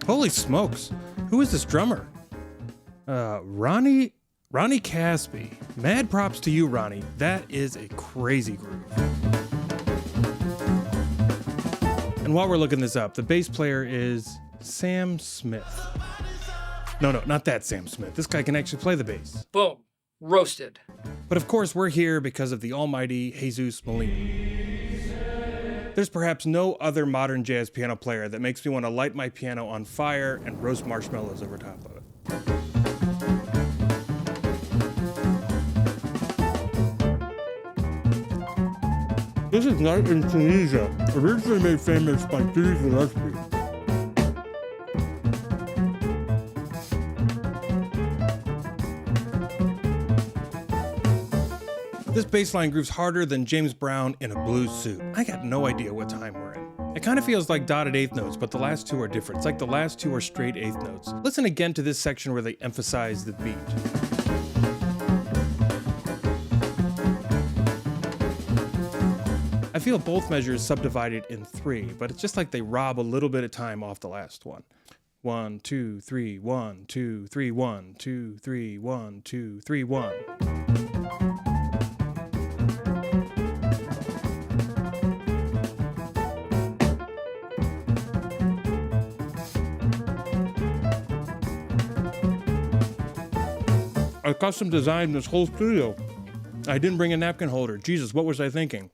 Holy smokes. Who is this drummer? Roni Kaspi. Mad props to you, Roni. That is a crazy groove. And while we're looking this up, the bass player is Sam Smith. No, not that Sam Smith. This guy can actually play the bass. Boom. Roasted. But of course, we're here because of the almighty Jesus Molina. There's perhaps no other modern jazz piano player that makes me want to light my piano on fire and roast marshmallows over top of it. This is A Night in Tunisia, originally made famous by Jesus Molina. This bass line grooves harder than James Brown in a blues suit. I got no idea what time we're in. It kind of feels like dotted eighth notes, but the last two are different. It's like the last two are straight eighth notes. Listen again to this section where they emphasize the beat. I feel both measures subdivided in three, but it's just like they rob a little bit of time off the last one. 1, 2, 3, 1, 2, 3, 1, 2, 3, 1, 2, 3, 1. I custom designed this whole studio. I didn't bring a napkin holder. Jesus, what was I thinking?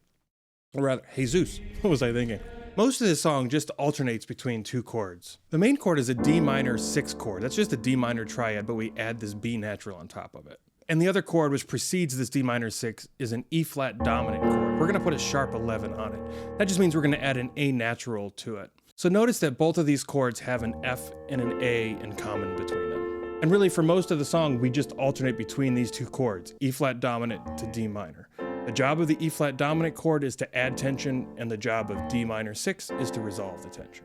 Or rather, Jesus, what was I thinking? Most of this song just alternates between two chords. The main chord is a D minor 6 chord. That's just a D minor triad, but we add this B natural on top of it. And the other chord, which precedes this D minor 6, is an E flat dominant chord. We're gonna put a sharp 11 on it. That just means we're gonna add an A natural to it. So notice that both of these chords have an F and an A in common between them. And really, for most of the song, we just alternate between these two chords, E flat dominant to D minor. The job of the E flat dominant chord is to add tension, and the job of D minor 6 is to resolve the tension.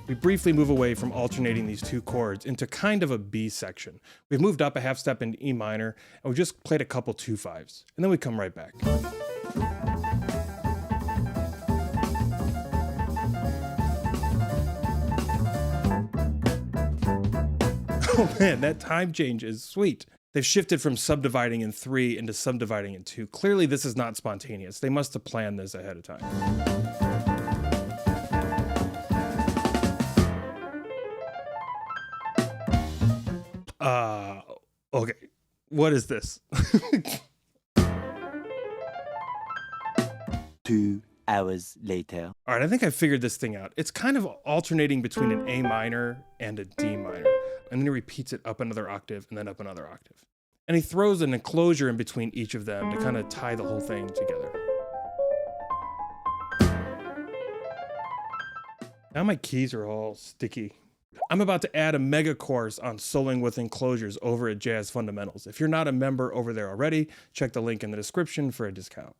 We briefly move away from alternating these two chords into kind of a B section. We've moved up a half step into E minor, and we just played a couple 2/5s, and then we come right back. Oh man, that time change is sweet. They've shifted from subdividing in 3 into subdividing in 2. Clearly this is not spontaneous. They must have planned this ahead of time. Okay. What is this? 2 hours later. All right, I think I figured this thing out. It's kind of alternating between an A minor and a D minor. And then he repeats it up another octave and then up another octave. And he throws an enclosure in between each of them to kind of tie the whole thing together. Now my keys are all sticky. I'm about to add a mega course on soloing with enclosures over at Jazz Fundamentals. If you're not a member over there already, check the link in the description for a discount.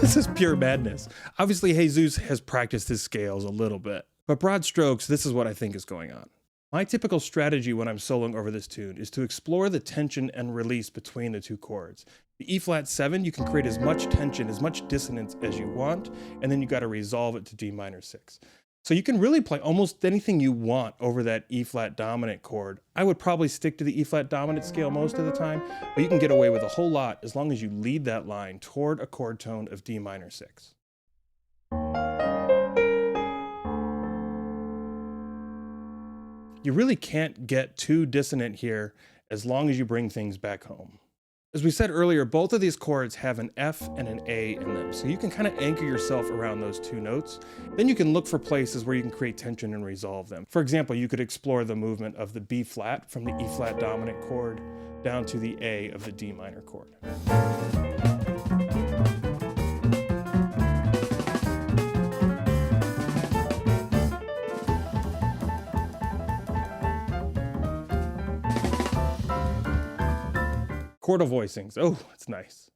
This is pure madness. Obviously, Jesus has practiced his scales a little bit, but broad strokes, this is what I think is going on. My typical strategy when I'm soloing over this tune is to explore the tension and release between the two chords. The E flat 7, you can create as much tension, as much dissonance as you want, and then you got to resolve it to D minor 6. So you can really play almost anything you want over that E flat dominant chord. I would probably stick to the E flat dominant scale most of the time, but you can get away with a whole lot as long as you lead that line toward a chord tone of D minor 6. You really can't get too dissonant here as long as you bring things back home. As we said earlier, both of these chords have an F and an A in them, so you can kind of anchor yourself around those two notes. Then you can look for places where you can create tension and resolve them. For example, you could explore the movement of the B flat from the E flat dominant chord down to the A of the D minor chord. Chordal voicings. Oh, it's nice.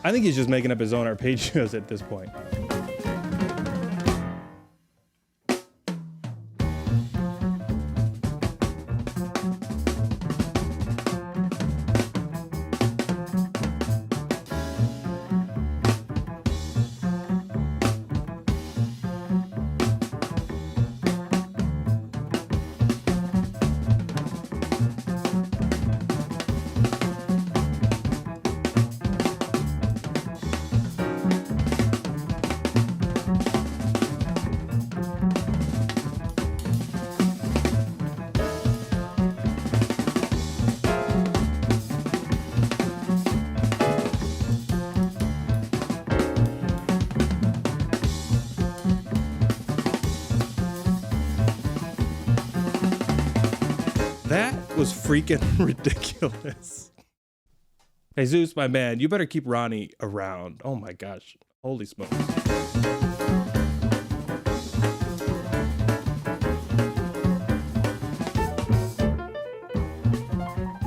I think he's just making up his own arpeggios at this point. That was freaking ridiculous. Jesus, my man, you better keep Roni around. Oh my gosh. Holy smokes.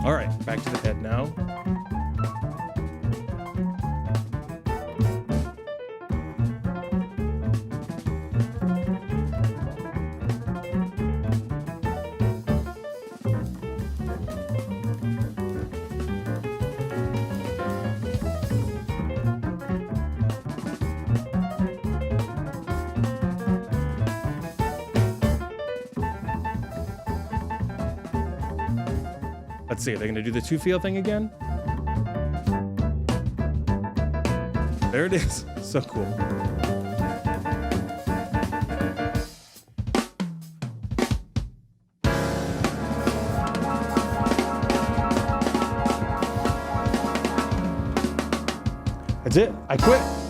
All right, back to the head now. Let's see, are they gonna do the two-feel thing again? There it is. So cool. That's it. I quit.